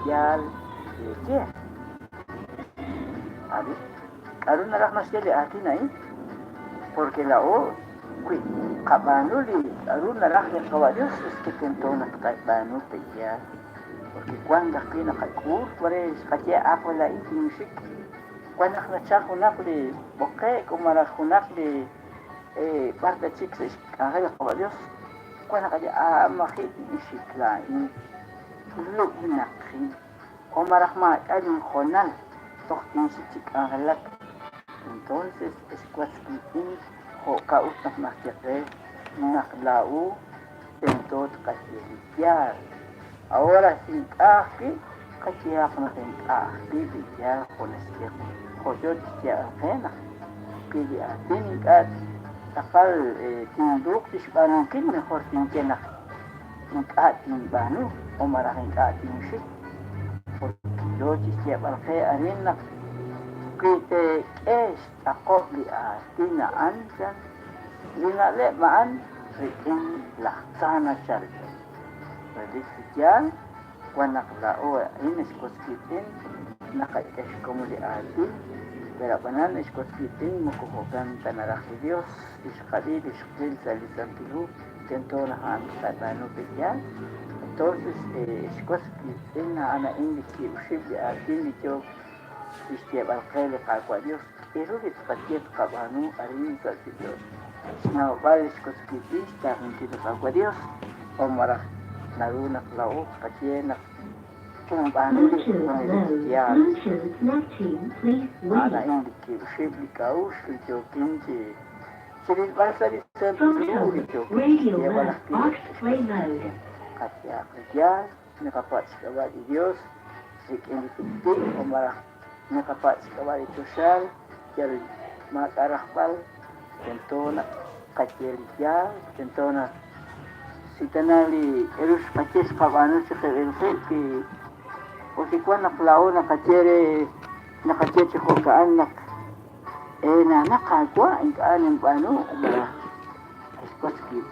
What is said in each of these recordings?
yal que abi arun narak mas jeli ati nai porque la o kui kabanuli arun narak yang kawadios es que tento na kaibanu pe ya porque cuando aquí na kaikur pare katia apa la iti musik cuando na chajo na pare boke como la junak de parte chicos agaya kawadios cuando katia amahi musik la in lu inakhin o marahma ayun khonal tohtin si chik angalak entonces es cuasquitin o kausnak makiake naklau tentot kasiyar ahora sin kahki kasiyak na sin kahki bigya konesyak kojot siya kena pili atin kat takal tinduk tisbanangkin mejor tinkenak nikatin banu o marahing katin shik porque siya balke arinak kite es takot di atin na ansan dinale maan rikin laksana charga jadi sejak wanak lao ini skoskitin nakaikas komo di atin berapanan skoskitin mukuhogan tanarah Dios iskali diskil salisan tilu tento nahan tatano pegyan entonces skoskitin na ana indiki ushib di atin dicho istiap alkhair kalkwa Dios pero dispatiet kabanu arin sa Dios na balis skoskitin tahun kita kalkwa Dios omarah narunak lao patienak kung paano ya ana indiki ushib di kaus dicho kinji Sirin basa di seluruh dicho ya balas kinji katya kerja nakapat sekabat di Dios sik indiki omarah nakapat sekabat di sosial jadi matarahpal tentona kaceliya tentona si tanali erus paches kabano sa kerelse ki o si kwa naklao nakachere ko kaanak na nakagwa ang kaanin paano umara espas ki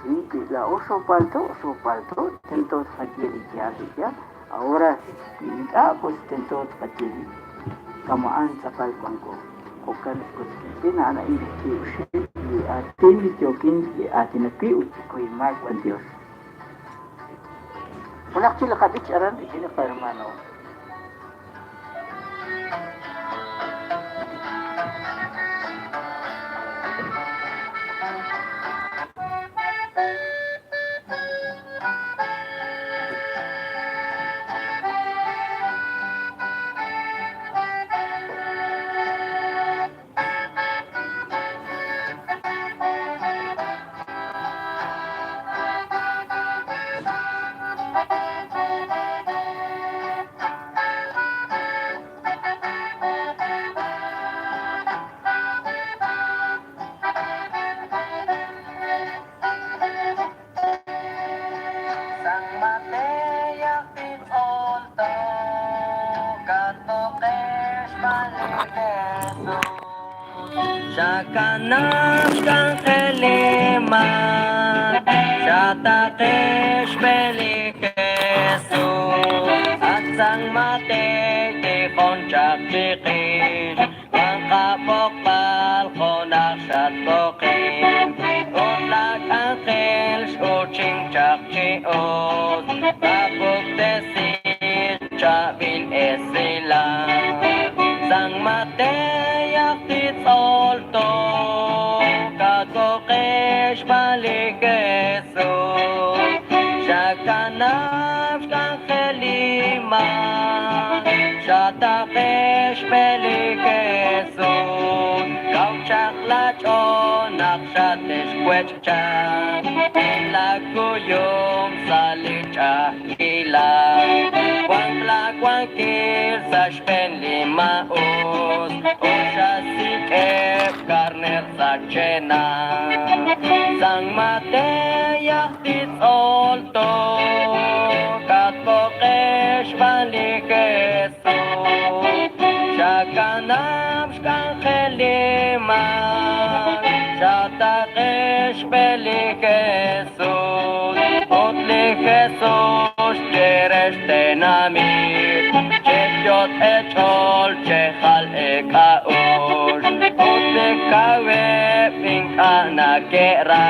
la oso palto tento kaceliya siya ahora pues tento kaceli kamaan sa palpangko kokan espas na ana indiki uship di atin di jokin di atin napi ko imag wa Dios. Unak sila kabits aran di sila hermano. Shakanas kan kelima Shatakesh belikesu At sang mate di konchak chikin Ang kapokpal konak sat bokin Unlag ang kils uching chak chiot Kapok desit chabin esilang Sang mate yaktit solto Kakokesh balikesu Shakanaf kan kelima Shatakesh belikesu Kau chaklat onak shatesh kwechchak Lagu yung salicah hilang Kwang kir sa shpen limaos O siya sikep karner sa chena Sang mate yaktit solto Katpokesh balikeso Shakanam shkan kelima Shatakesh belikeso Otli Jesus teresh tenamit ot echol chechal ekaur Ote kawe pinkana kera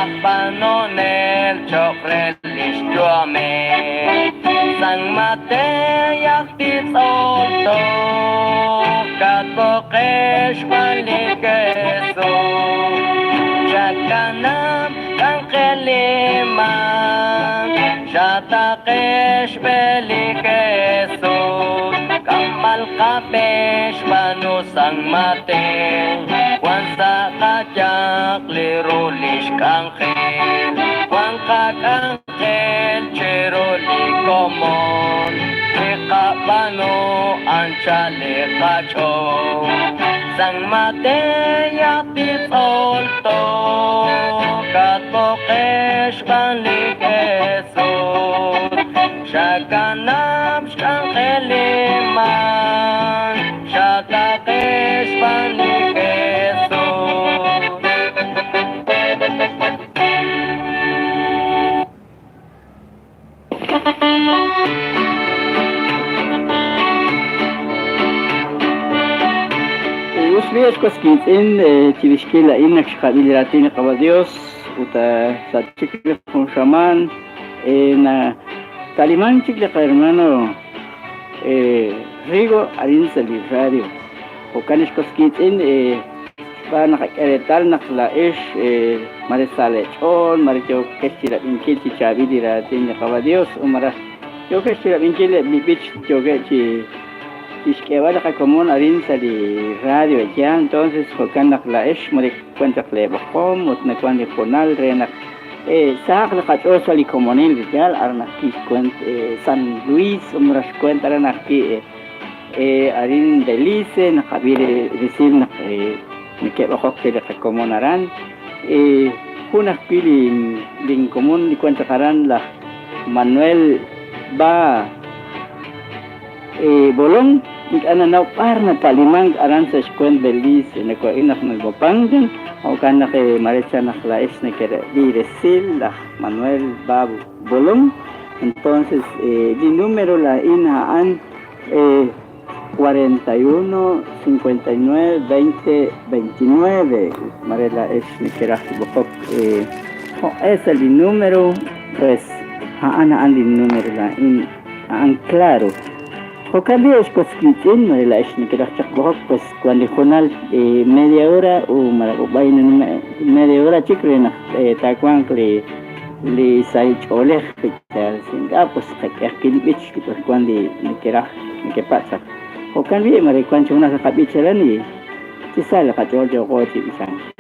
Akpanonel chokrel lishtuame Sang mate yakti tzolto Katbokesh malikeso Shakanam kankelima Shatakesh belikeso Kamal kapesh manusang mate Wansa kajak lirulish kangkel Wan kakangkel chiruli komon Ikapano anchale kacho Sang mate yakti tolto Katbokesh balikeso Shakanam shankeliman Shatakesh balikeso Usbiyas koskitin tibishkila inak shkabiliratin qabadios uta satchikle con shaman na Talimán chicle hermano Rigo Arinza Radio Ocanish koskitin va nakaretal nakla ish maresale chol maricho keshira inkil chabidiratin qabadios umara yo keshira inkil bibich yogechi Ishkewala común arinza de radio ya entonces jokan la esh mori cuenta cleba com utna cuando jornal rena saq la cachosa li comunil vital arna ki cuent San Luis umras cuenta arna ki arin delice na kabire decir na me que bajo que la común aran una pili lin común ni cuenta aran la Manuel ba bolong ana na parna talimang aran sa skwen belis ne ko inak nagopanggan o kana ke marecha nakla es ne kere di resil la Manuel Babu bolong entonces di número la inaan 41 59 20 29 marela es ne kera bokok es el número pues ana andi número la in an claro Jocali es cosquitin, me la es ni que las chacbojos, pues cuando jornal media hora o media hora chicrena, tacuan le sai cholej, pues que aquí bich, pues cuando me queda, me que pasa. Jocali me recuancho una capichera ni si sale cachorro yo gochi bisan.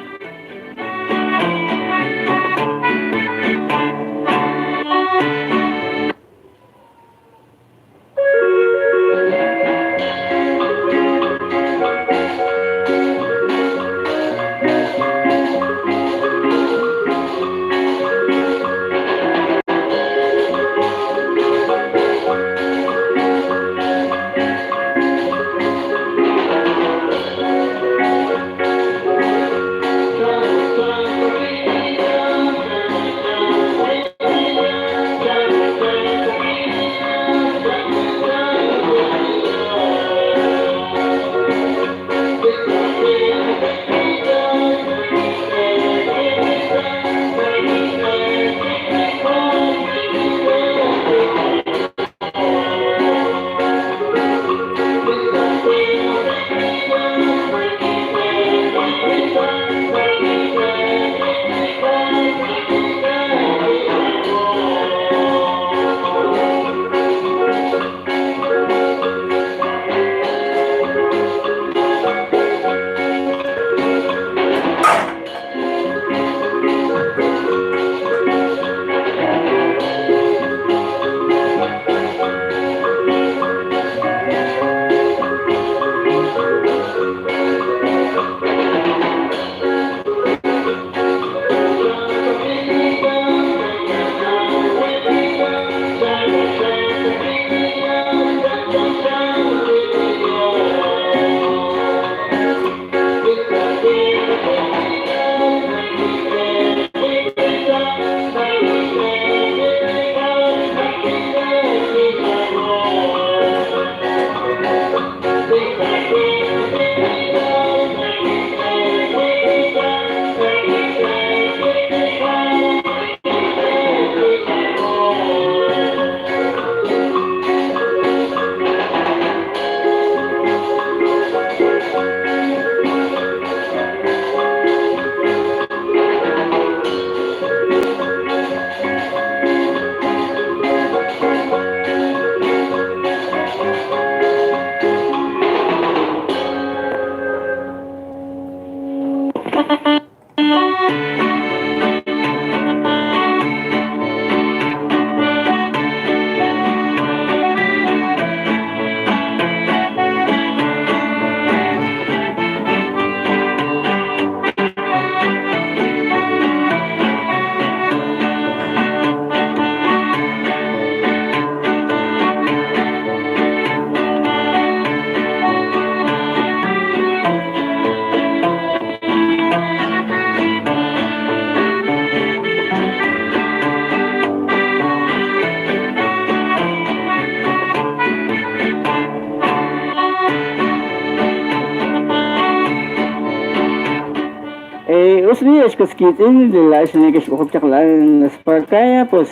usbi es koskitin de la escena que shukop chaklan sparkaya pues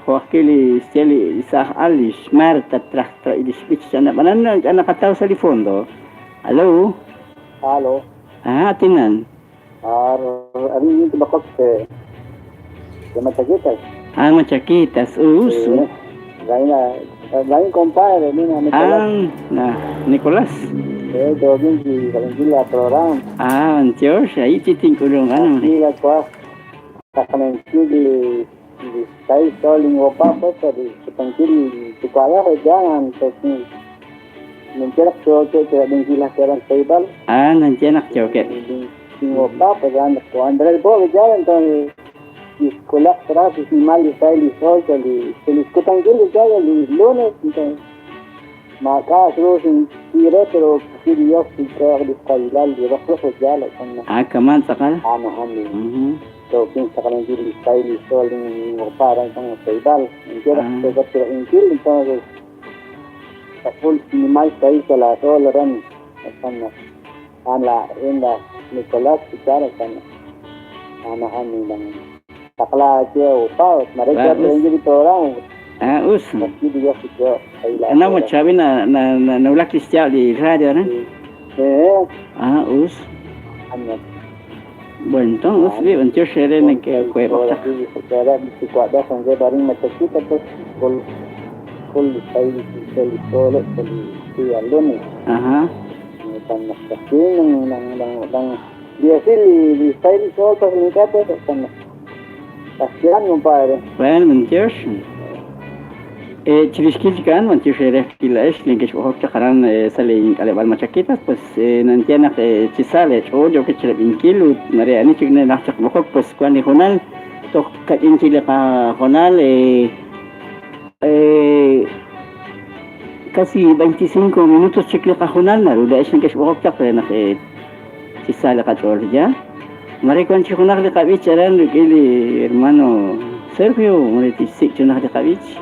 Joaquili Steli Isah Alish Marta Trastra y Dispich ana banana ana kataw sa fondo. Hello. Halo. Tinan. Ari yung bakot ke Machaquitas. Machaquitas. Lain compadre, mira, Nicolás. Nicolás. Jogging di Kalangila program. Antios, ahí titing kulong ano. Sila kwa Kalangila di style soling opa di Kalangila di kwala ko jalan tapi mencerak choke ke Kalangila sekarang table. Nancenak choke. Di opa dan ko andar bo jalan ton di sekolah terus di mali style sol di Kalangila jalan di lunes entonces maka terus tira pero yo fikir di Kalangila di reflejo jalan kan. Kaman sakal. So, pinsa ka lang dili style soling parang tang table. Kaya sa injil entonces sa full minimal style sa la toleran sana ala inda Nicolas Picara sana ana lang takla siya pa mareka injil program masih dia fikir ana mo sabi na wala Cristiano di radio na ano. Bueno, entonces, yo seré en que cueva. Secara di kuada sange baring Machaquitas pues full style solo di alone. Kan masakin ng dia sih di style solo pas ni kata kan. Kasihan compadre. Bueno, entonces Chiriskilkan, manche seré kilash, linkish ohok chakaran sale alebal Machaquitas, pues nantiana chisale, yo que chile inkilu, marea ni chigne nachak bokok, pues cuando jonal, tok katin chile ka jonal, casi 25 minutos chicle ka jonal, naruda es linkish ohok chakaran chisale ka chorja. Mare cuan chijonal de kabich eran kili hermano Sergio, mare tisik chunah de kabich.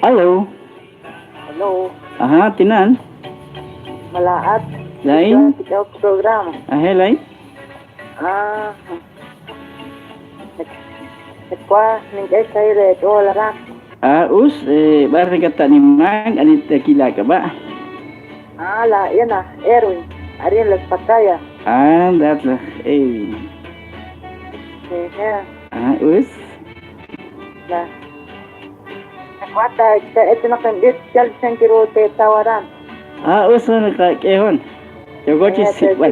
Halo. Tinan. Malaat. Lain. Ikaw program. Lain. Kwa ning kay re to lara. Barang kata ni mang anit kila ka ba? La yan Erwin. Ariel Pataya. Datlah. Wata, ito na kan digital sentiro te tawaran. Uso nakakehon. Yogo chisibal.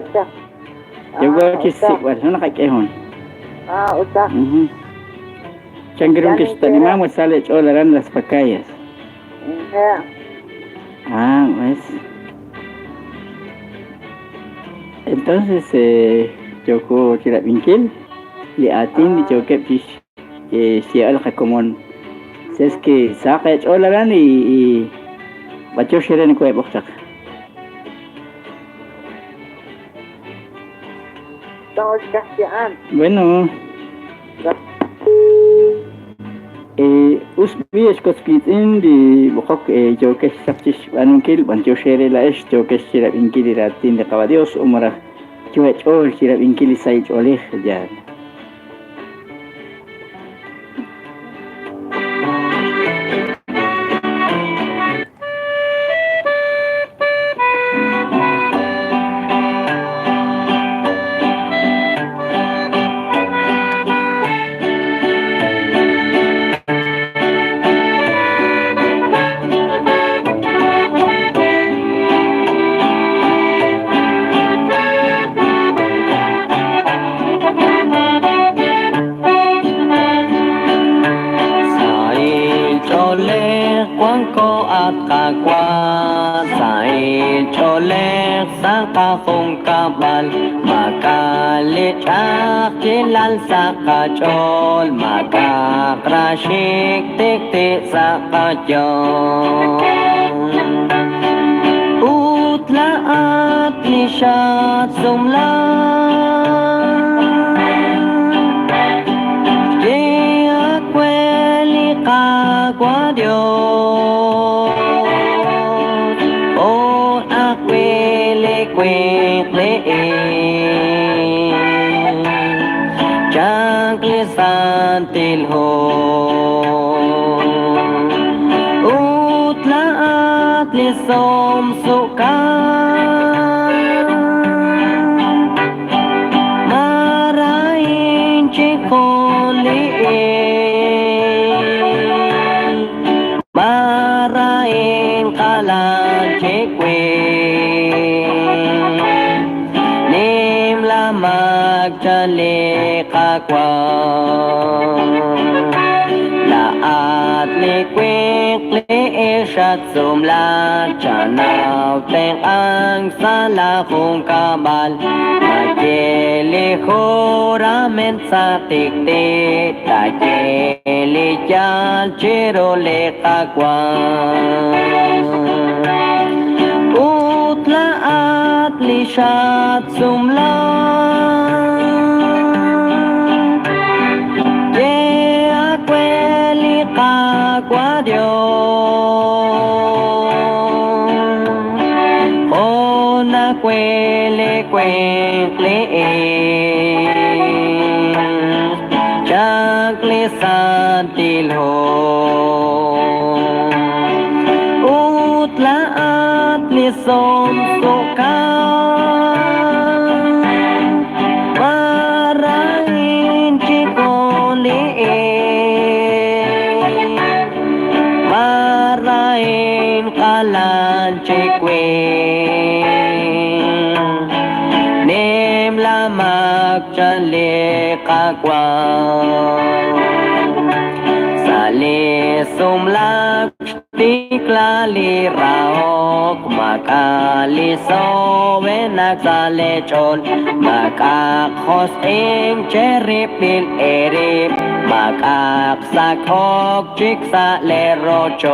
Yogo chisibal. Ano nakakehon? Uta. Cenderung que animamos sale olaran las pacayas. Pues. Entonces, Joko tidak bingkil, liatin di Joko pish, si al kakomon. Es que saca olaran y bacho shiren ko eboktak. Tawag kasiyan. Bueno. Usbi escospitin di bokok Joko saptis anungkil bancho shere la es Joko tidak bingkil ratin de kabadios umrah. Cuac tidak bingkil sai oleh jar. Kung kabal makalit kilal sa kachol makakrashik tiktik sa kachol utla at lisyat sumlan di akweli kagwa Diyos o akweli Jangklisan tilho Utlaat lisom sukan Marahin cikoliin Marahin kalan cikwin Nimla magcalik Laat likwik liisyat sumlat Chanaw teng ang salakong kabal Magkilihuramen sa tiktik Takilidyal chiruli kagwan Utlaat lisyat sumlat Kagwa Diyos O nakwele Jaglisan tilho Utlaat lisom sukan Marahin cikoliin Marahin kalan cikwin Nimla magcalik kagwan Salisum tiklali raok Makaliso wenak salechon Makakos ing cheripil erip Makaksakok chik sa lerochon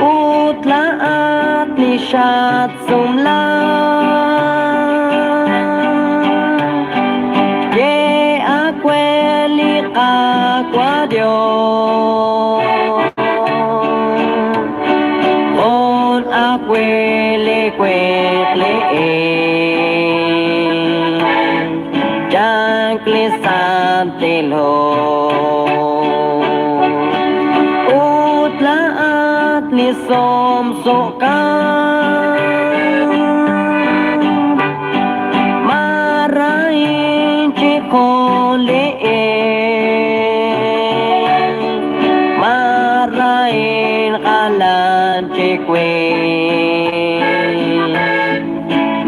Utlaat nisyat sumlan Ye akweli kagwa Diyos On akweli kwekliin Jangklisan tilho Utlaat lisom sukan Marahin cikoliin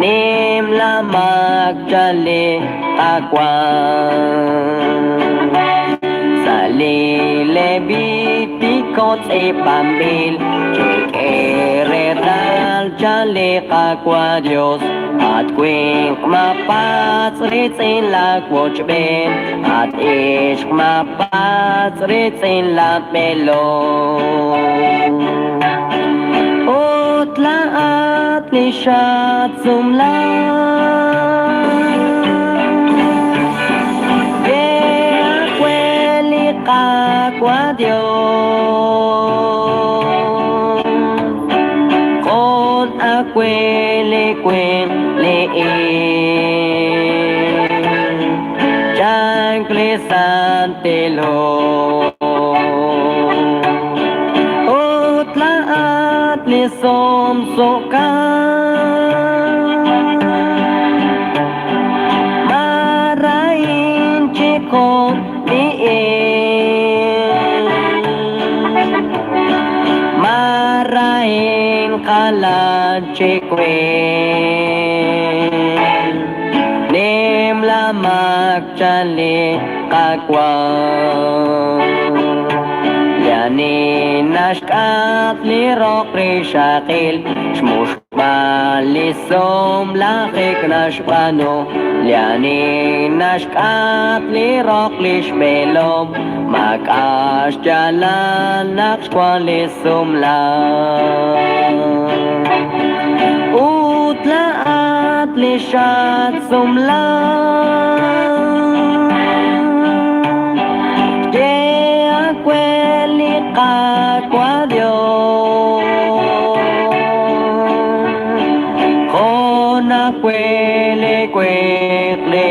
nim la magchali akwan salile biti kot e pambil chekeretal chale kakwa Dios at kwink mapats ritzin la kwochben at ishk mapats ritzin la pelon Laat lishat sumla Ye akweli kakwa Dios Kon akweli kwen Chankle santelo Ni som soka Marain chiko ni Marain kalan chikwen Nim lamak chali kakwan Yani nashkat li rokri shakil Shmush balisom lakik nashpano Yani nashkat li rokli shbelom Makash jalan nakshkwalisum la Utlaat li shat sumla Kakwa Dios Kona kwele kwekle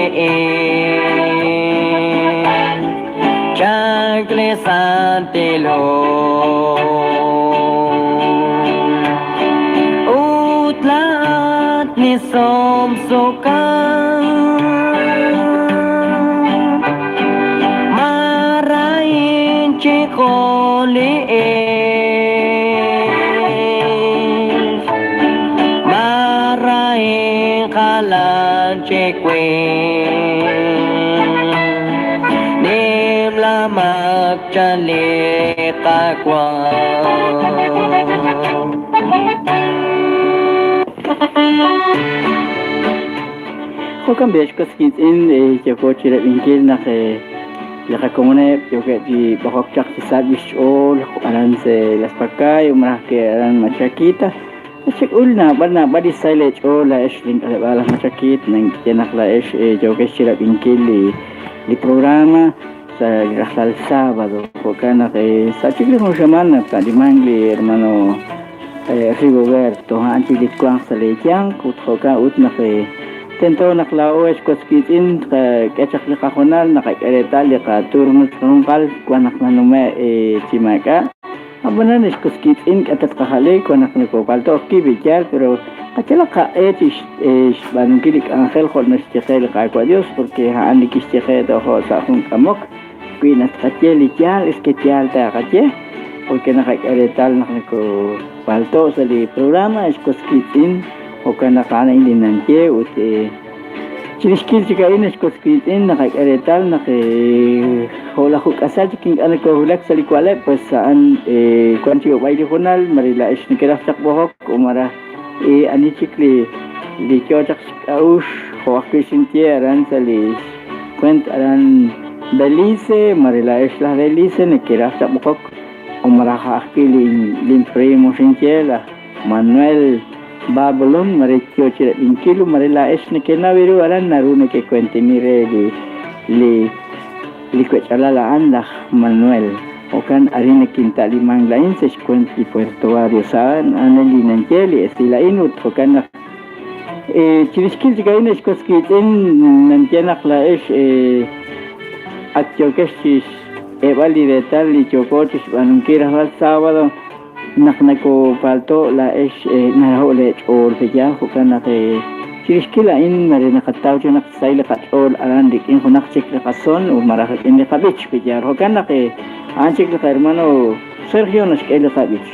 Chankle santelo Utlaat ni som soka Marain chiko Marain kalan chekwen Nim lamak chali kakwa Hokan bechkas kit in Joko chira ingil nak Laka komune yo que di bahok chak si sabish ol aran se las pakay umrah ke aran machakita chek ulna barna badi silage ol la ish link ala machakit nang tenak la ish yo que chira inkil li programa sa rahal sábado porque sa chikli mo shaman ka di mangli hermano Rigoberto anti di kwang sa lejang kut hoka ut na ke Tento naklao es koskitin kechak li kakonal nakairetal li ka turmul trungkal kuanak nanume chimaka abanan es koskitin katat kahali kuanak nikopal to kibichal pero kachala ka etish banungkilik angel khol nos chekel ka kwa Dios porque haan likis chekel to ho sa hun kamok kuinat kacheli chal es que chal ta kache porque nakairetal naknikopal to sa li programa es koskitin Okana kana ini nanti uti ciriskil jika ini skoskil ini nak eretal nak hola huk asal jiking anak kohulak sali kuala pesaan kuanti obai di honal marila is nikiraf cak bohok umara ani cikli di cocak aus hoak kisintia ran sali kuant aran Belize marila is lah Belize nikiraf cak bohok umara hakili lin primo sintiela Manuel Babylon marecho chira inkilu marela esne kena viru aran narune ke cuentimire li kwechalala anda Manuel okan arine kinta limang lain ses cuenti Puerto Arisan anali nanjeli estila inut okan chiriskil jika ini skoskitin nanjenak la es atchokeshis evali detal li chocochis banunkira hal sábado naknako palto la es narole or ya hukana ke chiriskila in mare nakataw jo naksay la katol aran dik in hunak chik la kason o maraka in la kabich ya hukana ke anchik la hermano Sergio nos que la kabich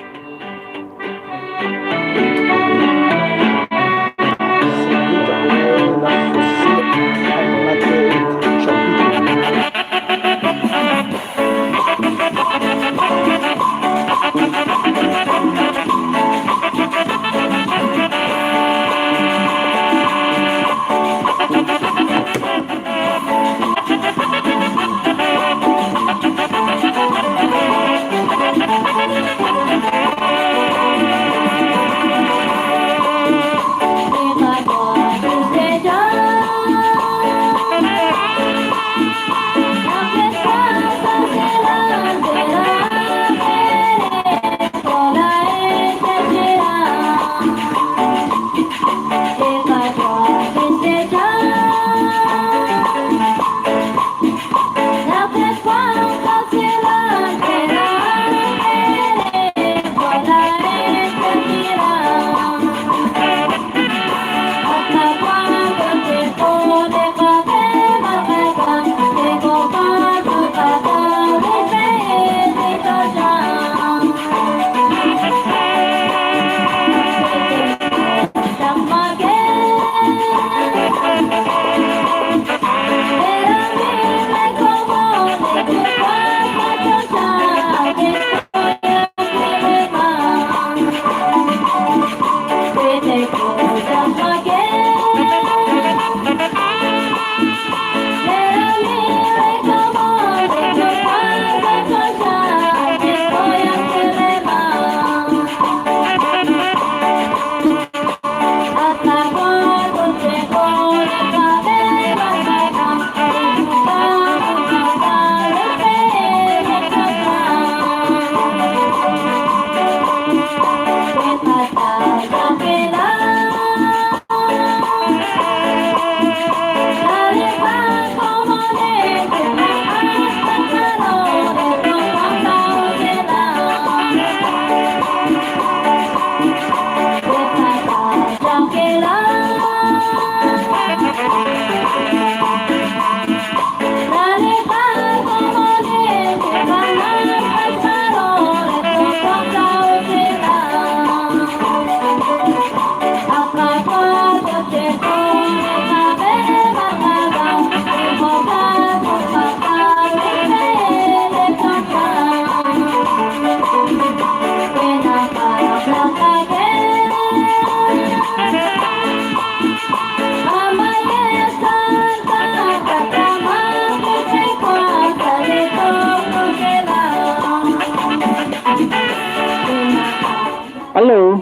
Halo.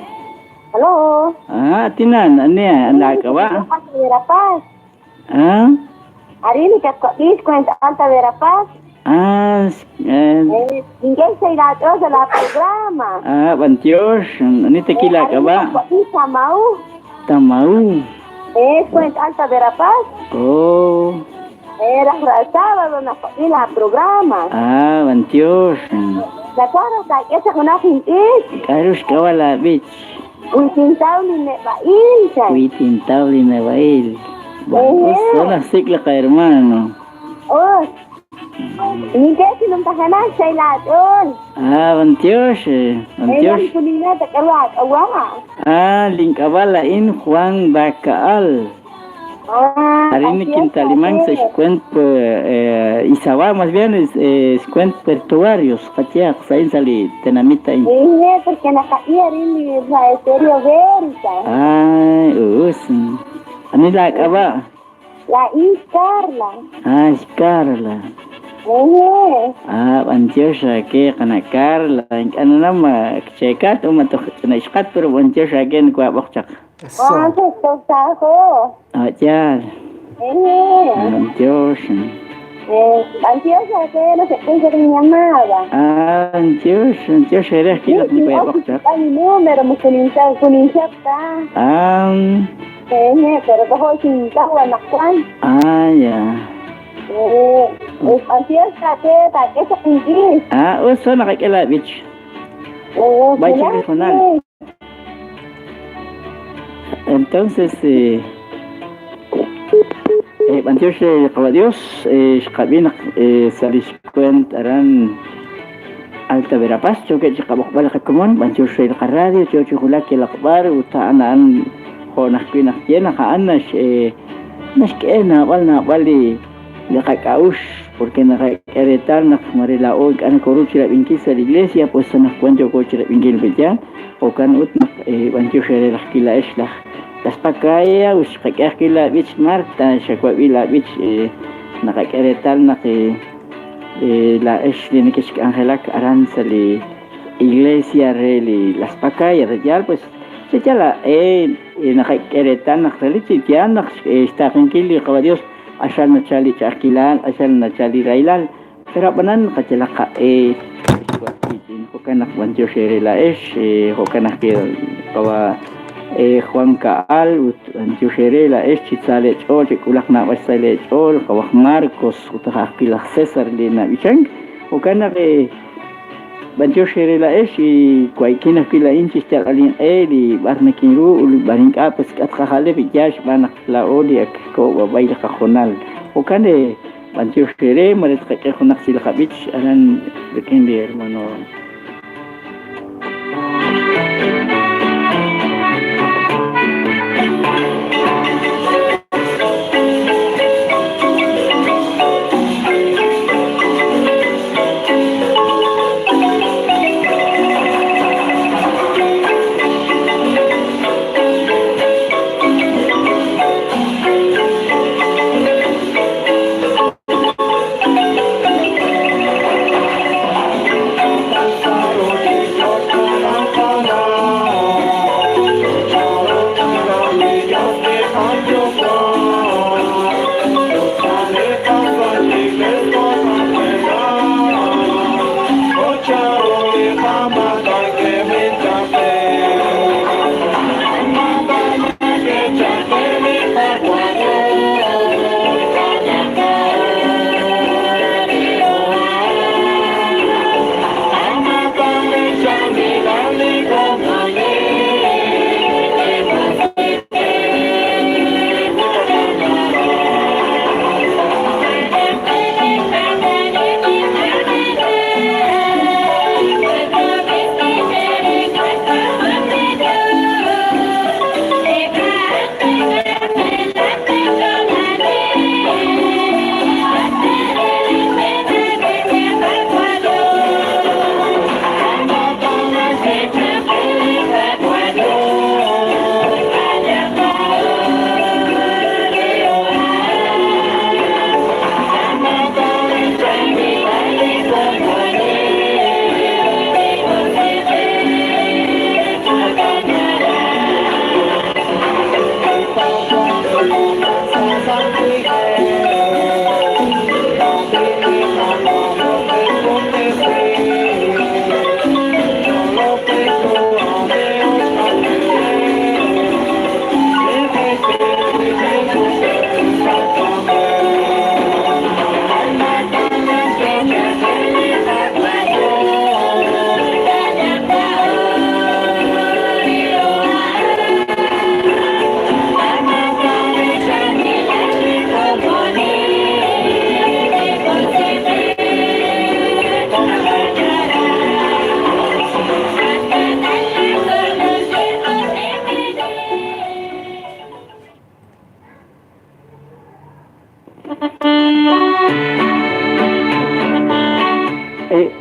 Halo. Tinan, ano yan? Anda ka ba? Alta Verapaz. Hari ini kat Kotis cuenta Alta Verapaz. Ninguém sai lá sa la programa. Bantios, ano tequila ka ba? Kotis mau. Tamau. Cuenta Alta Verapaz. Oh. Era sábado na Kotis la programa. Bantios. La cara sa esa kuna hintis. Karus ka wala, bitch. Uitintaw ni Nebail sa. Uitintaw ni Nebail. Gusto na sikla ka, hermano. Oh. Hindi sinuntahanan sa iladon. Bantios. Bantios. Kulina takarwag awa. Lingkabalain Juan Bacaal. Hari ini quinta limang se cuenta Isawa más bien es cuenta pertuarios, kaciak sain sali tenamita ini. Porque nakaiya rin sa Stereo Verita. Ano la ka ba? La Iscarla. Iscarla. Bantiosha ke kana Carla, ano nama cekat umatok na iskat pero bantiosha gen ko abokchak. Ajar. Bantiosha. Bantiosha que no se puede mi llamada. Bantiosha eres que ni ko abokchak. Ay número mo kuninsa ta. Pero todo sin tawa nakwan. Ya. Bantiosha que ta que sa English. Uso nakikila bitch. Vaya telefonal. Entonces, Bantios, Dios, Cabina, Saliscuent, Aran, Alta Verapaz, Choque, Chicabocbala, Común, Bantios, Radio, Chochulaki, Lakbar, Utaanan, Honaquina, Tiena, Hanash, Nashkena, Valna, Vali, Yakakaush, porque Nakaretar, Nakmarela, O, Anacoruchi, la Vinquisa, la Iglesia, pues nos cuento coche, la Vinquil Villan, o Canut, Bantios, la Kila Esla. Las pakaya uskakila bich Marta shakwabila bich nakakeretal na la esli ni kisk Angelak Aranzali iglesia reli las pakaya real pues se chala nakakeretal na reliti tian está tranquilo que Dios asal na chali chakilan asal na chali railal pero banan kachala ka ko kanak banjo sherela ho kanak kawa Juan Caal, Antiujerela, Chitzale, Chol, Chikulak na Vasale, Chol, Kawak Marcos, Utakakilak Cesar, Lina Vichang, Ukana Bantiujerela, y Quaikina Kila Inchistel Alin Eli, Barnakiru, Barinka, Pescatkahale, Villash, Banak La Odiak, Ko, Baila Cajonal, Ukane, Bantiujere, Mareskakunak Silhabich, Alan, the Kendi, hermano.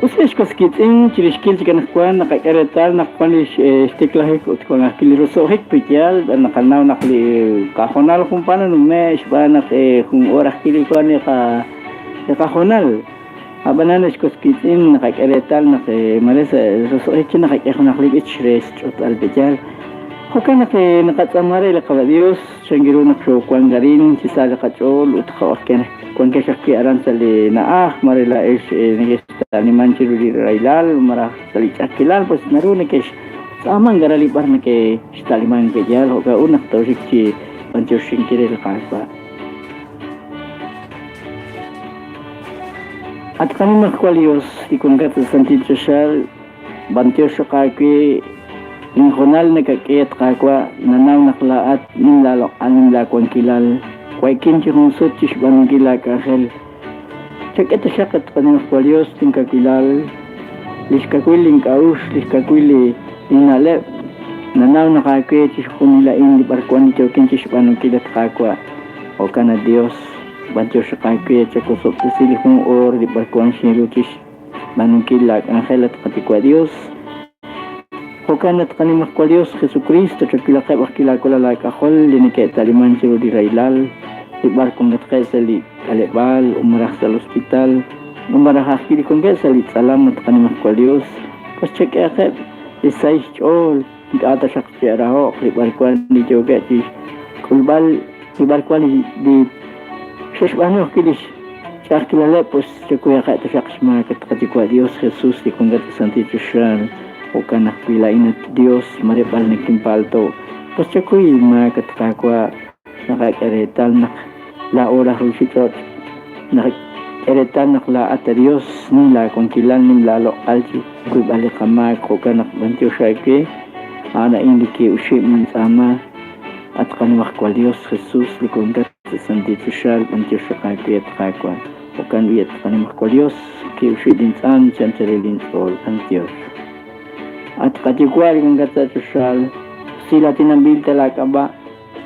Ustedes koskitin chirishkil chikanakwan nakakaretal nakwan stiklahe kung akilirosohik pityal nakanaw nakli kajonal kumpana nume isbanak kung oras kili kwan ka kajonal abanan koskitin nakakaretal maresa rosohik nakakakon nakli ichres chotal pityal Hokan nakatsamare la kala Dios sengiro nakso kwan garin sisala kachol utkhawaken kwan ke shakki aran sali naah marila es negesta ni manchiru di railal mara sali chakilal pues narune ke samang garali parne ke staliman ke jal hoka unak tawsik chi pancho shinkire la kasba at kami makwalios ikun gata santit social bantyo shakaki Injonal na kakiyat kakwa nanaw naklaat nilalo aning lakwan kilal kway kinchi kong sotchis banong kila kahel Chaketa syakat kanang kwalios ting kakilal lis kakwiling kaus lis kakwili inalep nanaw nakakiyat sis kumilain di barkwan ito kinchis banong kilat kakwa o kana Dios bancho sa kakiyat sa kusok sisili kong or di barkwan sinuchis banong kilak angelat katikwa Dios Hokanat kanimah kwa Dios Jesucristo chakilakay wakilakula la kahol linike taliman siru di railal ibar kung gatkay sali kalebal umarah sa hospital umarah akili kung gaya sali salamat kanimah kwa Dios pas check akep isay all ata siya kasiaraho ibar kwa ni joga di kulbal ibar kwa di sesbano kilis siya kilala pues siya kuya kaya siya kasmakat katikwa Dios Jesus di kung gaya santi tusyal o kanak pilain at Diyos maripal na kimpalto pasya ko'y makatakakwa nakakaretal nak laora rusitot nakakaretal nak laat a Diyos nila kung kilan nim lalo alji ko'y balikamak o kanak bantyo siya ke ana indiki usyip man sama at kanimak kwa Diyos Jesus likungat sa sandito siya bantyo siya kaya takakwa o kanwiyat kanimak kwa Diyos ki usyip din saan siyan sarilin sol ang Diyos at katikwal kung gata social sila tinambil talaka ba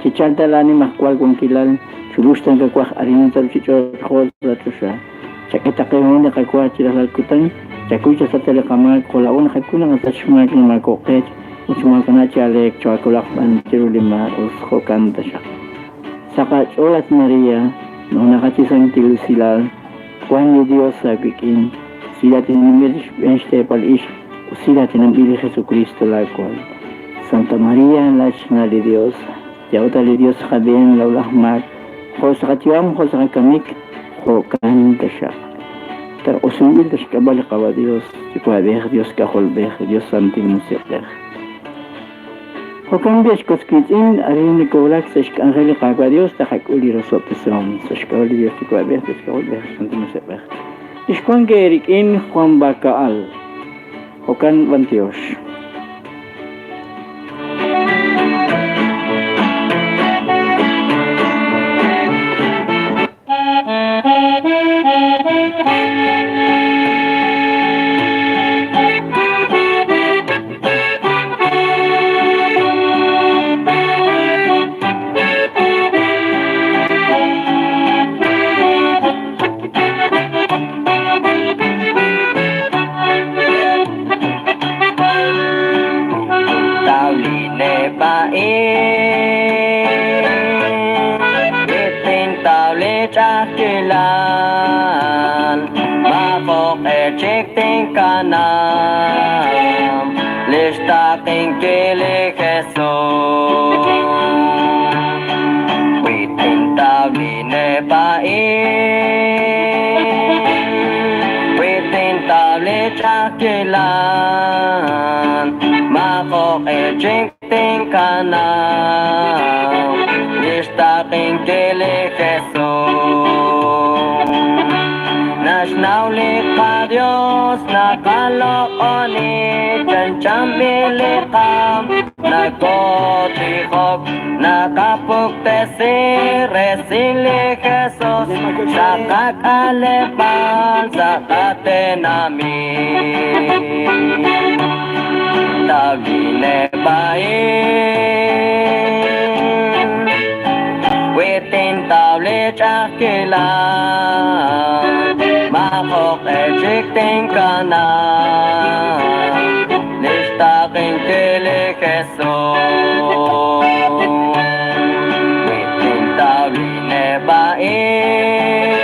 chichal talani makwal kung kilal sulustan kakwak arinan sa chichol sa social sakita kayo na kakwak chilal kutang chakuy sa talakamak kulaon kakuna nga tasmak ng makoket usumaka na chalek chakulak man tirulima uskokan tasya saka cholat Maria nung nakatisang til sila kwan ni Dios sa bikin sila tinambil stepal ish sila tinambili Jesucristo la cual Santa María la China de Dios Yauta de Dios Jaben la ulahmak Ho sa katiwam ho sa kamik ho kan tasya tar usubil tas kabal kawa Dios tikwa beh Dios kahol beh Dios santi musik beh ho kan beh koskitin arin ni kolak sa angeli kawa Dios takakuli rosot som sa skawli Dios tikwa beh tas kahol beh santi musik beh Iskwan gerikin Juan Bacaal Hokan Bantios. Chakilan Mapok chik ting kanam Lista ting kili Jesus Witing tawli ne Witing tawli chakilan Mapok chik ting kanam Lista ting kili Jesus Nauli ka Diyos nakalokoni Chanchamili ka nagkotihog Nakapuktesi resili Jesus Sa kakalepan sa katenamin Tawine bain Witin tawli chakilan Makok ejikting kanan Listaking kilik Jesús Witin tawli nebain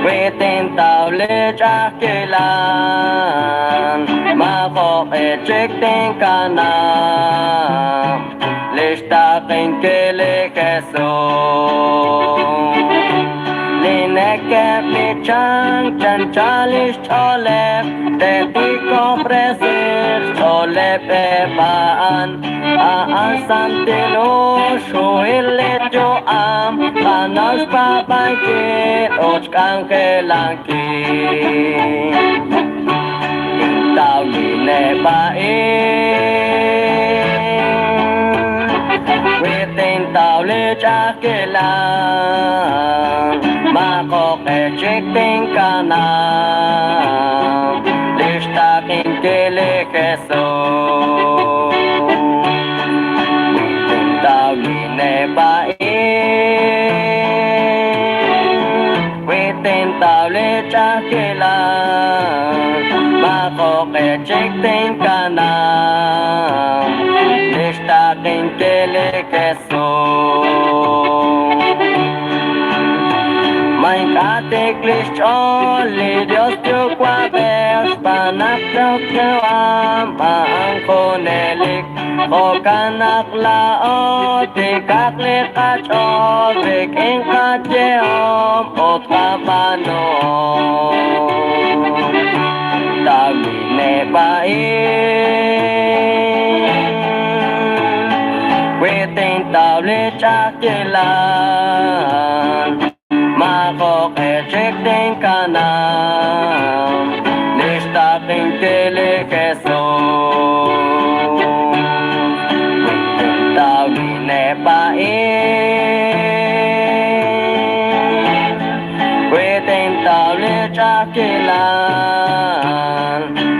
Witin tawli chakilan Makok ejikting kanan Listaking kilik Jesús Linekep ni chan chalish cholep Teti kompresir cholep epaan Aan santilo shuilit jo am Panas papakit ochkang kelangkin Tao linebain Witin tao li chakilan Makok ejikting kanan Listaking kilik Jesús Witin tao linebain Witin tao li chakilan Makok ejikting kanan Listaking kilik Jesús Mein katiklis choli Dios tu kuabers Panak daw kewam Maang kunelik O kanak laot Tikaklik kachol Viking kajeom Ot kapanon Tabi nebain Witing tawli chakilan Makok ejikting kanan Listaking kilik Jesús Witing tawli nebain Witing tawli chakilan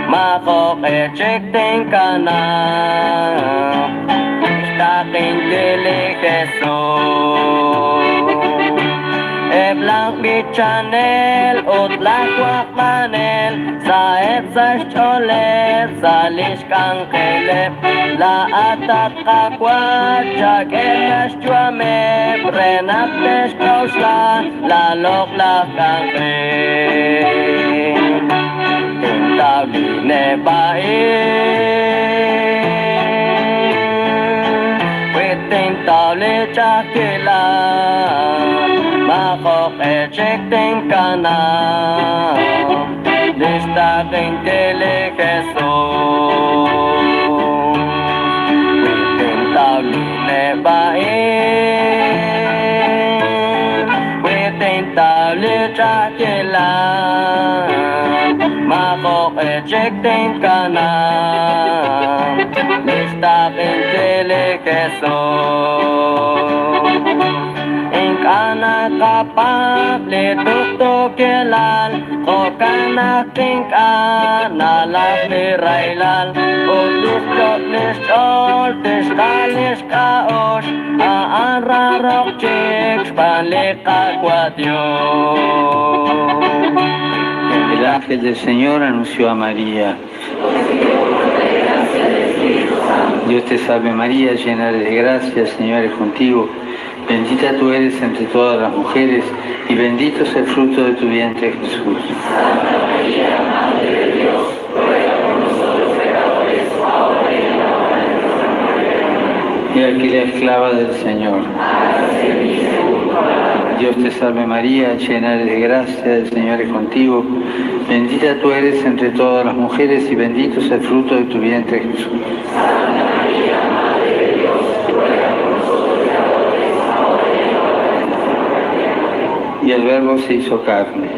Makok ejikting kanan Listaking kilik Jesús Eblang bichanel, utlak wakmanel Saet sa cholet, sa lishkang kelep La atat kakwat, jagetas juame Prenak des kausla, lalok lakang kren Tintaw di nebain Witing tawli chakilan Makok ejikting kanan Listaking kilik Jesús Witing tawli nebain Witing tawli chakilan Makok ejikting kanan Listaking kilik Jesús Kana kapak lituk tukilal Ko kana tingka nalak lirailal Utis jotlis ol tis kalis kaos Aan rarok chicks balik a Dios El ángel del Señor anunció a María Dios te salve María, llena eres de gracia, el Señor es contigo Bendita tú eres entre todas las mujeres y bendito es el fruto de tu vientre, Jesús. Santa María, Madre de Dios, ruega por nosotros pecadores, ahora y en la hora de nuestra muerte. Y aquí la esclava del Señor. Hágase en mí según tu palabra. Dios te salve María, llena eres de gracia, el Señor es contigo. Bendita tú eres entre todas las mujeres y bendito es el fruto de tu vientre, Jesús. Santa María, Madre de Dios, ruega por nosotros pecadores, ahora y en la hora de nuestra muerte. Y el Verbo se hizo carne.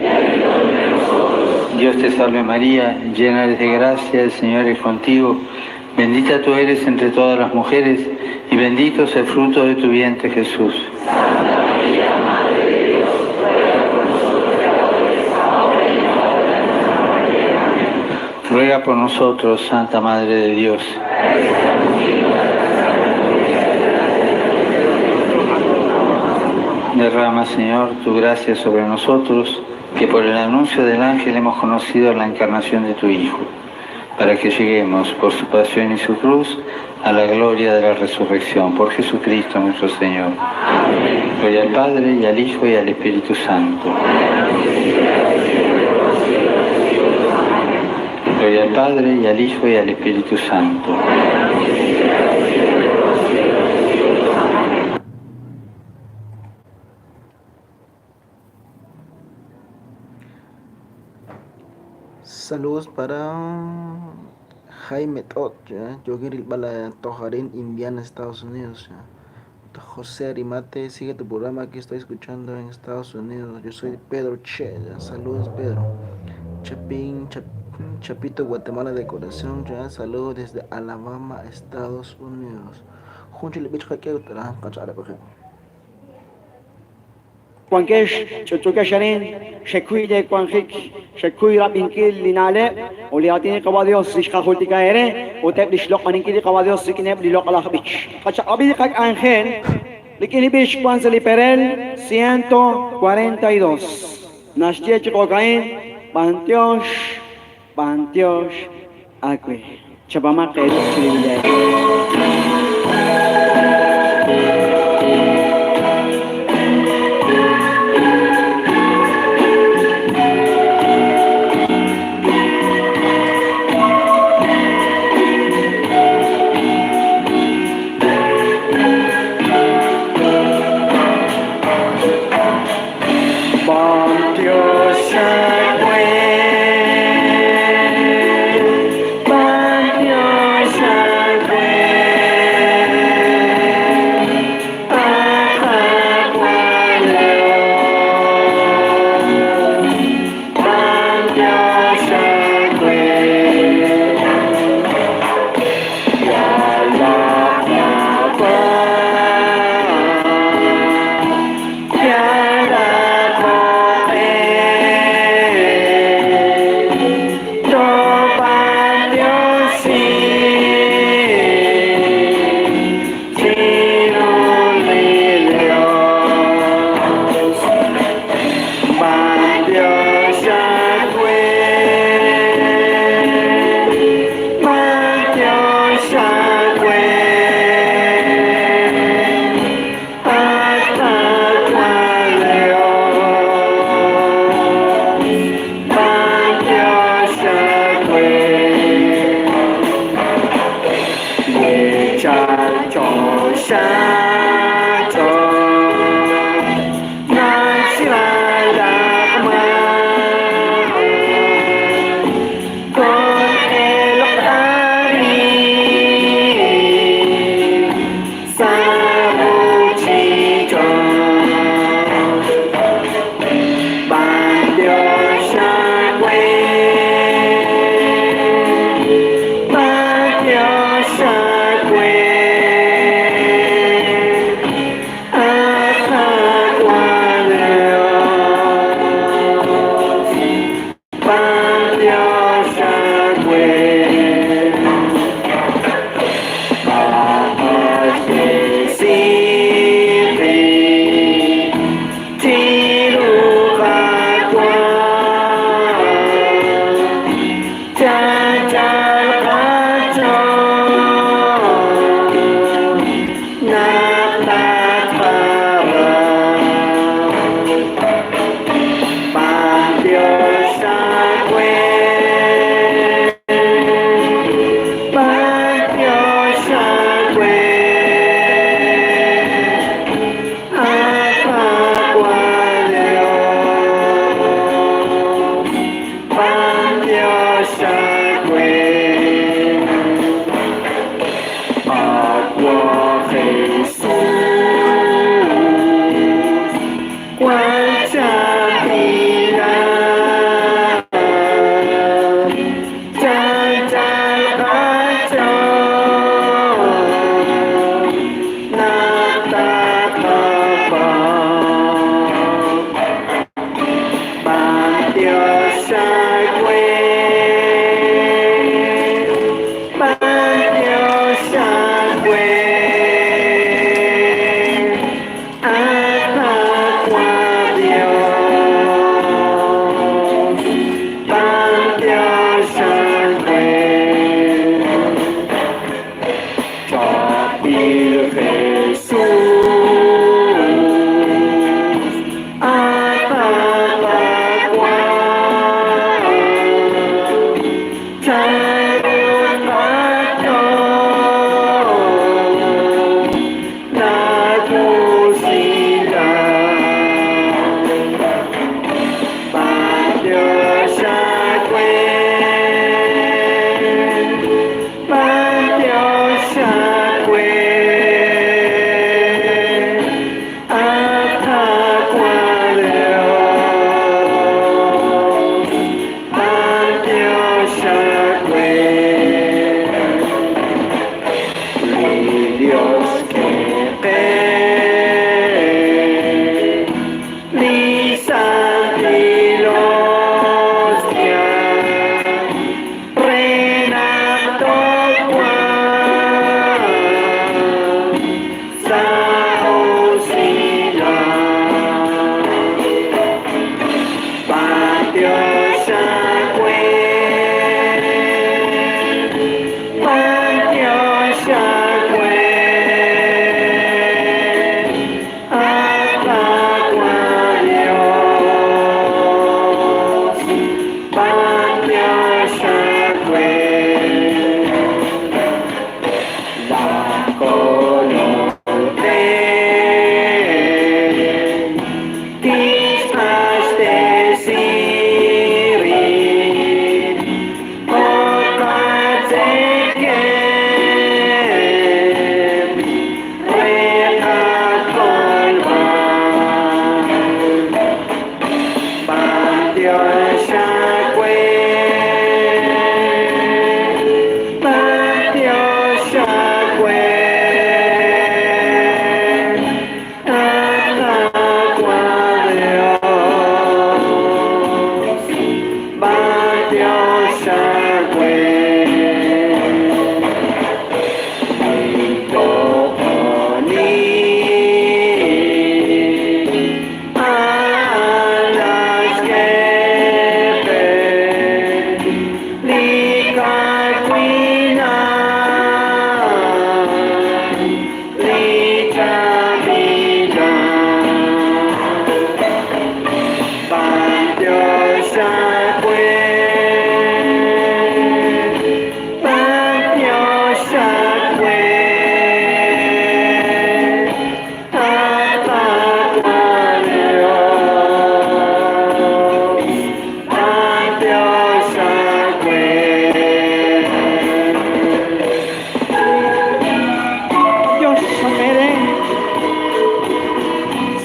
Dios te salve María, llena eres de gracia, el Señor es contigo. Bendita tú eres entre todas las mujeres y bendito es el fruto de tu vientre, Jesús. Santa María, Madre de Dios, ruega por nosotros pecadores, ahora y en la hora de nuestra muerte. Ruega por nosotros, Santa Madre de Dios. derrama, Señor, tu gracia sobre nosotros, que por el anuncio del ángel hemos conocido la encarnación de tu Hijo, para que lleguemos por su pasión y su cruz a la gloria de la resurrección. Por Jesucristo nuestro Señor. Amén. Gloria al Padre, y al Hijo, y al Espíritu Santo. Gloria al Padre, y al Hijo, y al Espíritu Santo. Saludos para Jaime Tot, yo quiero ir para Tojarín, Indiana, Estados Unidos. José Arimate, sigue tu programa que estoy escuchando en Estados Unidos. Yo soy Pedro Che, saludos Pedro. Chapito, Guatemala de corazón, saludos desde Alabama, Estados Unidos. Junchile bicho que cachara por ejemplo. Quankesh, Chutukasharin, Shekuide, Quanjik, Shekuira Pinkil, Linale, Oliatine Cavadios, Ishkahutika Ere, Utep Lishlock Maninkili Cavadios, Sikinep, Lilok Alakbich. Kachakabikak Angel, Likilibich, Quanzali Perel, 142. Nashtie Chikokain, Pantiosh, Acque. Chabamak, Chile. Bye.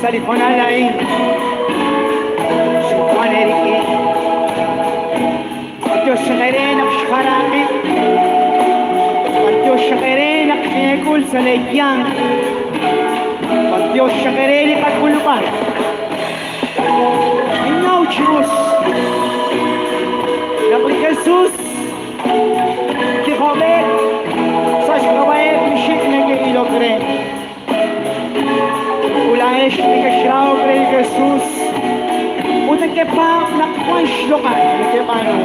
Salihonal ahí. Juan Eriki. Dios شغيرين بشخراقي. Dios شغيرين بشيكول سليان. Dios شغيرين بكل بار. إنه جروس. نبي Jesús. Que joder. Sas trabalhar com chique que ele crê. O laes que chau crê Jesus. O te que pa na quais local que pa no.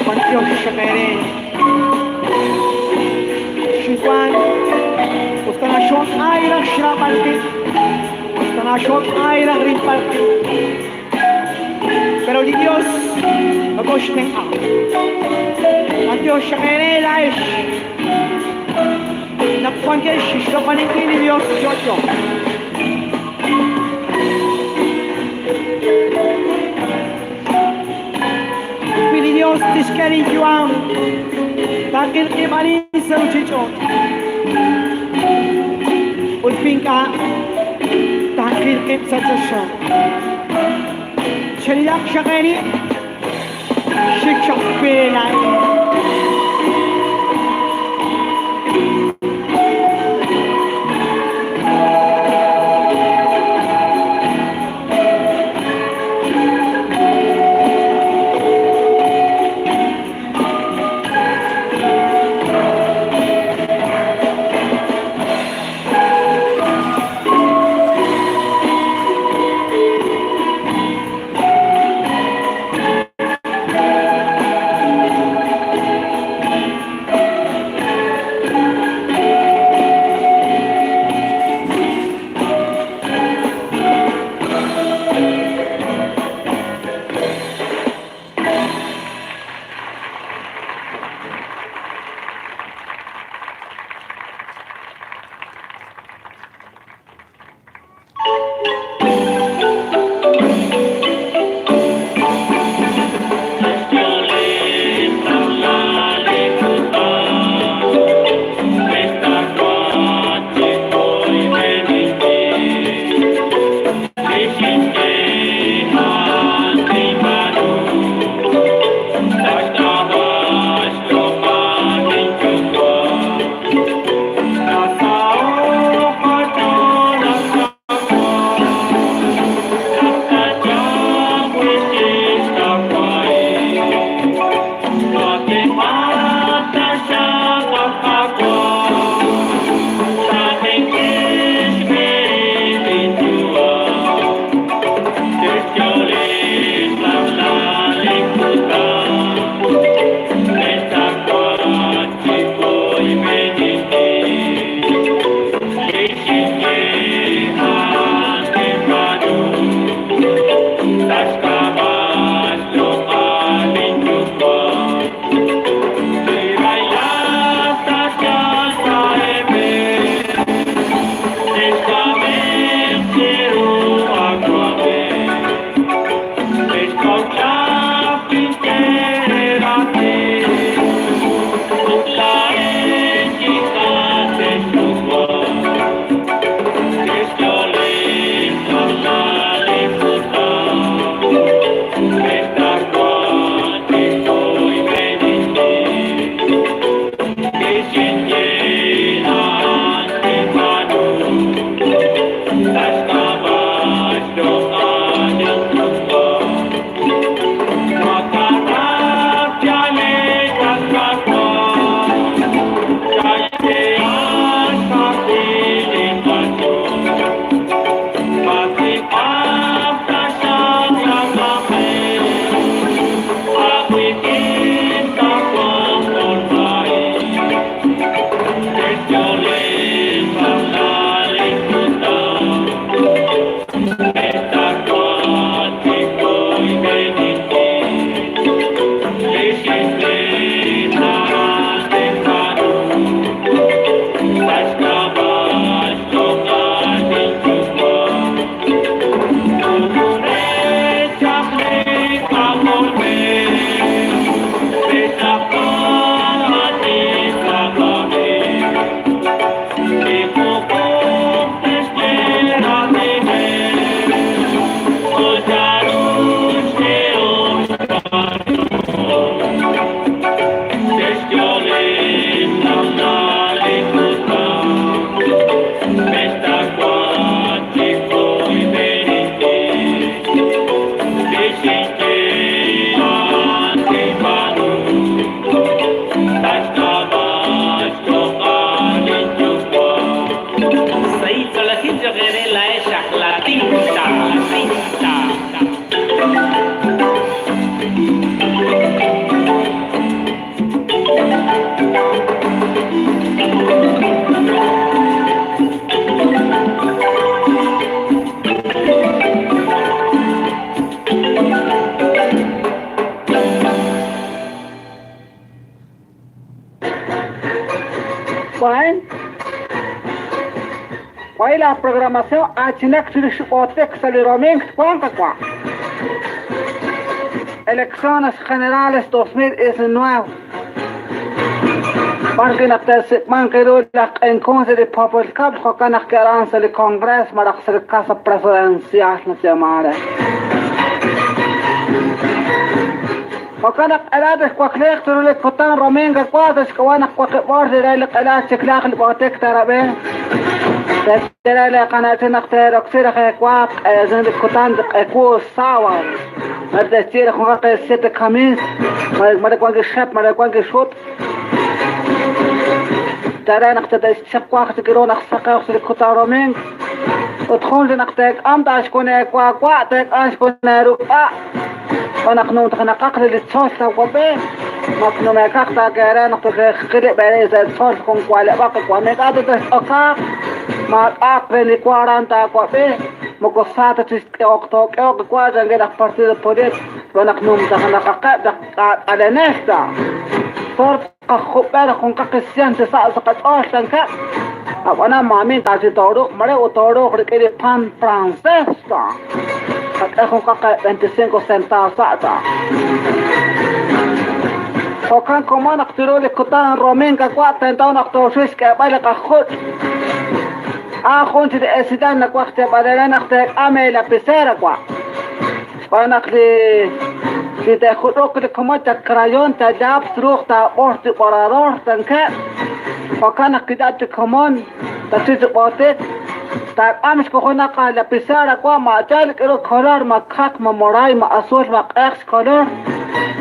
Quanto chapere. Chiquan. Os tanachon aira shrapalti. Os tanachon aira ripalti. Pero de Dios no gostem a. Dios شغيرين العيش نقفان كيش شغالين كيني Dios جوجو Pili Dios تشكالي جوام تاكل قيمانين سوچيچو والبينكا تاكل قيم سوچيچو شريداك شغيرين شكشك بيلاي Hoy la programación Achinek Chirishotek Saliroming Juanca. Elecciones Generales 2019. Margin aptes manquero la en Consejo de Popol Cup Jocanas que harán el Congreso para hacer casa presidencial no llamara. Jocanas edades cualquier pero le cotan romenga cuadros que van a cualquier borde de la calidad checlar el botek tarabe. ترى لي قناة نختار أكثر خيقواق زند كتان أكو ساوى مدى تير خواق السيت خميس مدى كوانك الشاب مدى كوانك الشوط ترى نختار الشاب قواق تكيرون أخساقا أخسر كتان رومين وتخون نختار أمد أشكون أكواق وقتك أشكون رفع ونحن نقاقر للتصوص تاوبين نحن مكاق تاكيرا نختار خيري باري زي التصوص كون كوالي باقي كواميك عدو تشتاقاق ما أقبل كوارانتا كوفي مقصات تستوقتو كيوك كواجا غير أخبرتي البوليس ونحن متخنقاق على نشتا صرت خبالة خنقاق السيان تسأل أوشتنكا وانا مامين تاسي توروق مري وتوروق ركيري بان فرانسيستا خنقاق 25 سنتا ساعتا وكان كمان اقتلوا لي كتان رومين كاكوات تنتون اقتوشيش كابالي قخوت خونت الاسيدان نك وقت بدل نختك اميلا بسيرك وانا في تاخذوك الكمات كرايون تجاب تروح تا بورت قرارور تنك وكان كدات كمان تسيت بوتك تا امش كونا قال بسيرك وما ذلك له قرار ما خاك ما موراي ما اصول ما اكس قرار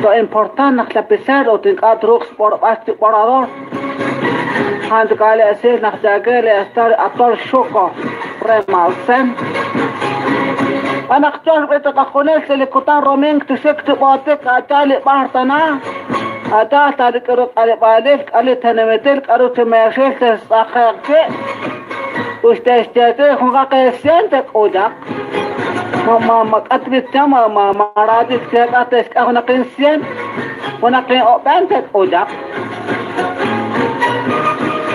تو امبورتان نخلا بسير او تنقات روح بورت قرارور عند قال أسير نحتاجه أستار أطول شوكو رمالسن أنا اختار بتدخلات لكتان رومينك تشكت باتك أتالي بارتنا أتالي كروت على بالك على تنمتلك على تماشيل تستخدم وستشتري خنقة السنتك أوجك ما أتبت تما ما رادك تكاتك أهنا قنسين ونقين أوبانتك أوجك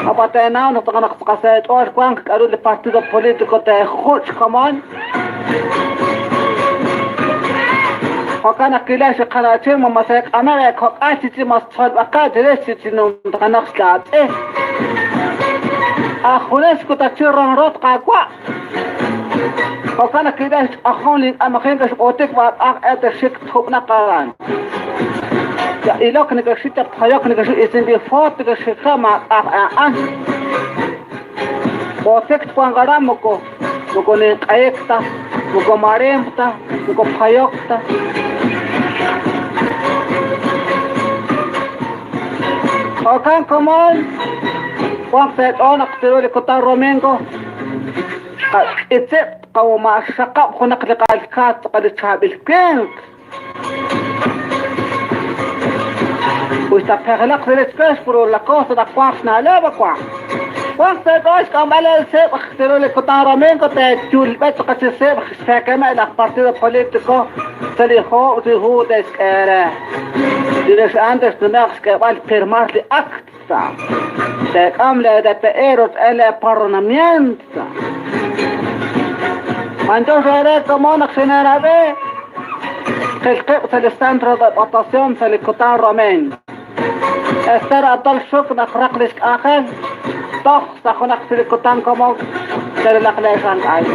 Abatena no tocan las casas o cuan que el partido político te juch coman. وكان كلاش قراتين ومساك أمريكا قاتتي مصطفى وقات ريستي نوم تغنقش لعطيه أخوناش كنت تشيرون روت قاقوا وكان كلاش أخون لي أمخين كش أوتك بعد أقعد الشيك تخبنا قران يا إلوك نكشيت بحيوك نكشيت إسن دي فوت نكشيت مع أقعان أوتك تكون غرام مكو نقايكتا مكو ماريمتا مكو بحيوكتا وكان كمان وقت أنا قتلوا لي كتار رومينكو اتسق وما الشقاب خنق لقى الكات قد تشاب الكينك ويستفغلق للسكاش برو لكوسة دا قواقنا لا بقوا وقت قاش كم على السيب اختلوا لي كتار رومينكو تجول بيت قد السيب فاكما إلى partido político تليخو وتيهو ديسكارا ديش عندش دماغش كبال firmar لي أكتا تاك أملا دا بإيروت إلى parlamenta Entonces era como una accionera que el centro de votación se le cotó Romén. Estar a tal shock de Kraklisk Ángel, todos se conocen se le cotan como se le aclaran ahí.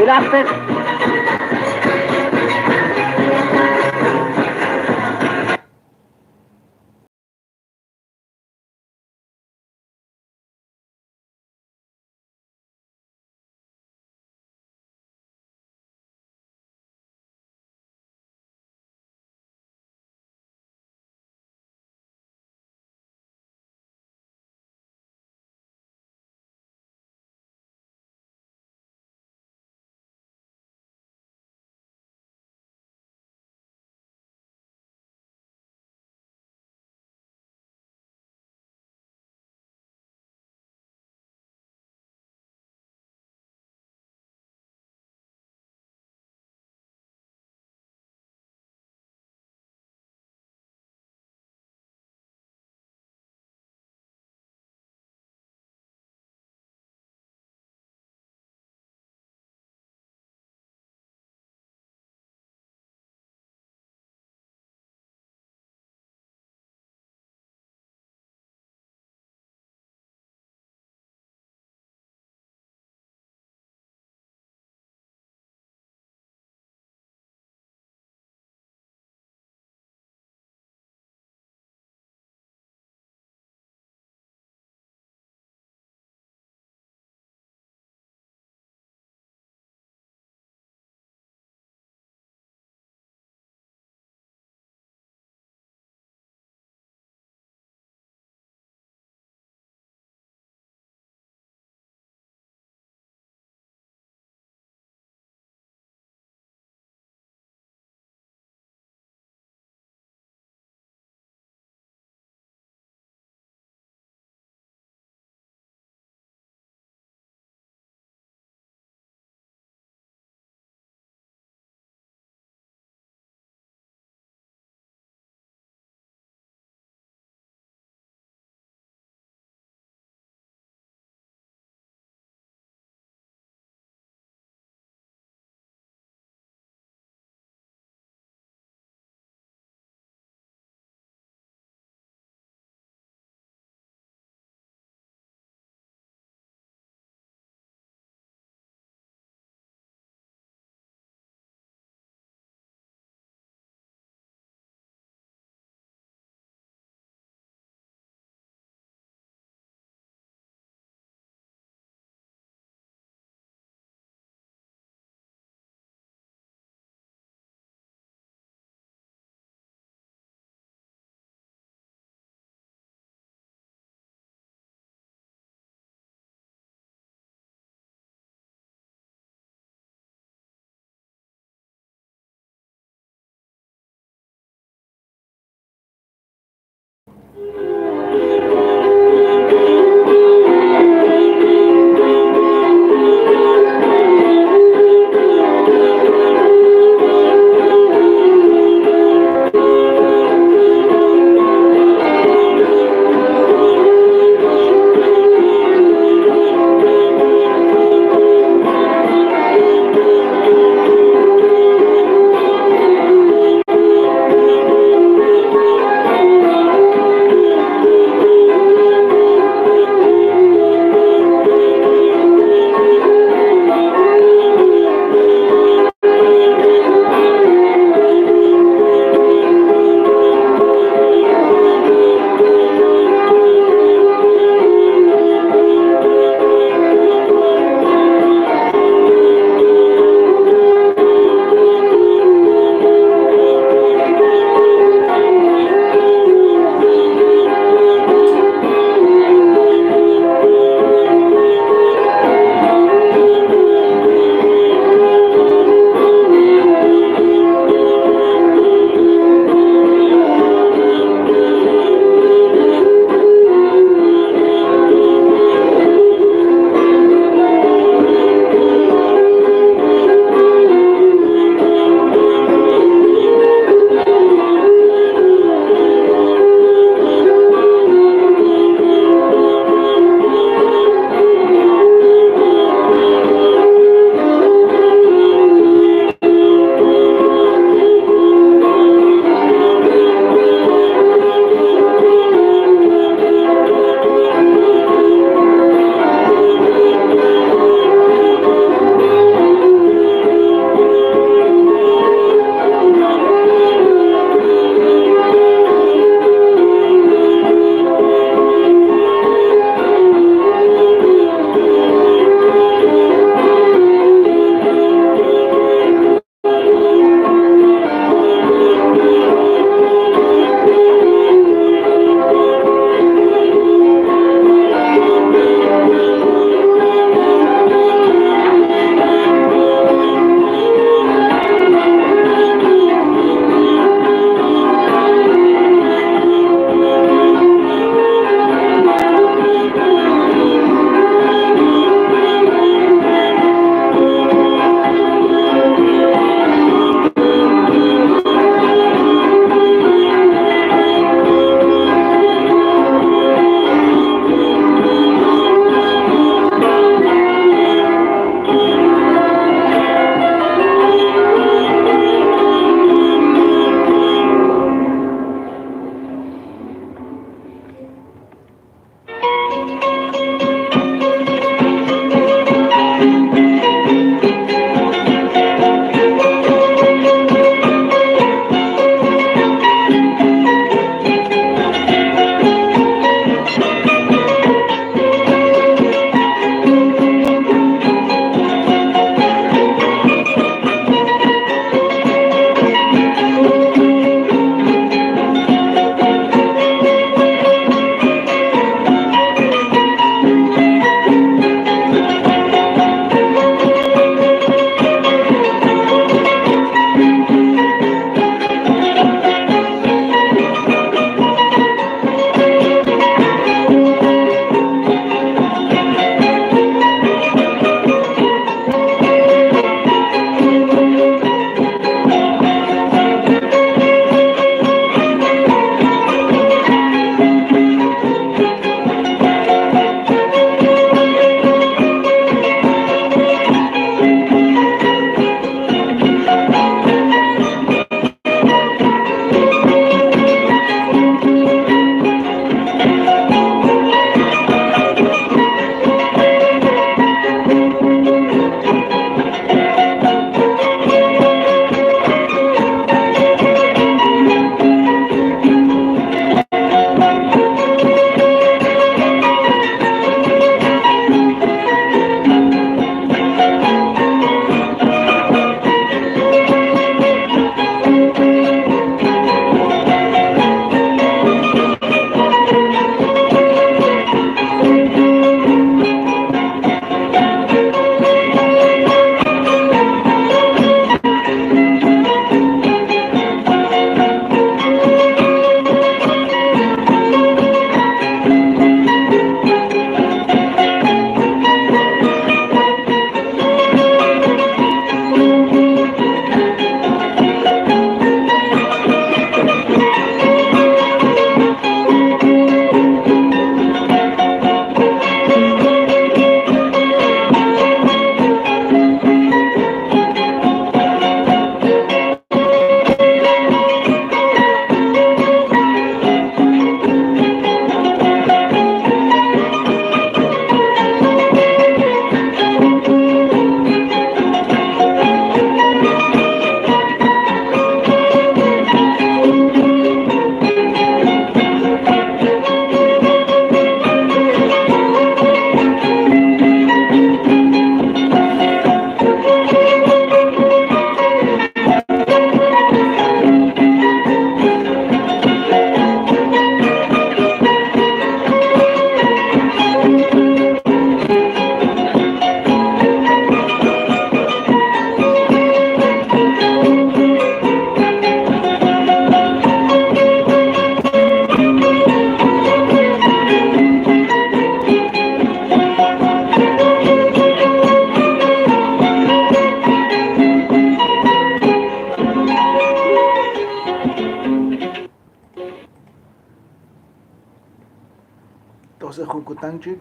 Kutanchik,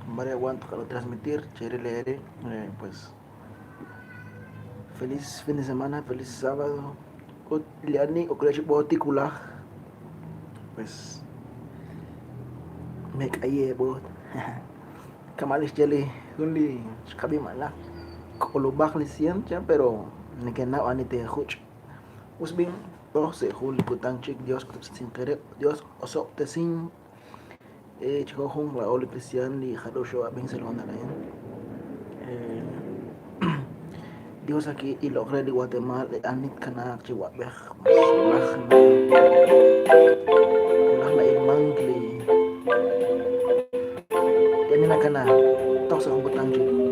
María Guanto para transmitir, Chere Leere, pues feliz fin de semana, feliz sábado. Liani o creche boticula, pues me caí bot. Kamalis jeli, hunli kabi malak. Kolobak lisian ya, pero ni que nada ani te huch. Usbin toh se hul Kutanchik Dios sin querer, Dios osok te sin chico hung la oli cristian li hadosho abing selona lain. Dios aquí y logré di Guatemala anit kanak jiwa beh ulah na ilmang kli yan na kana tok sa Kutanchik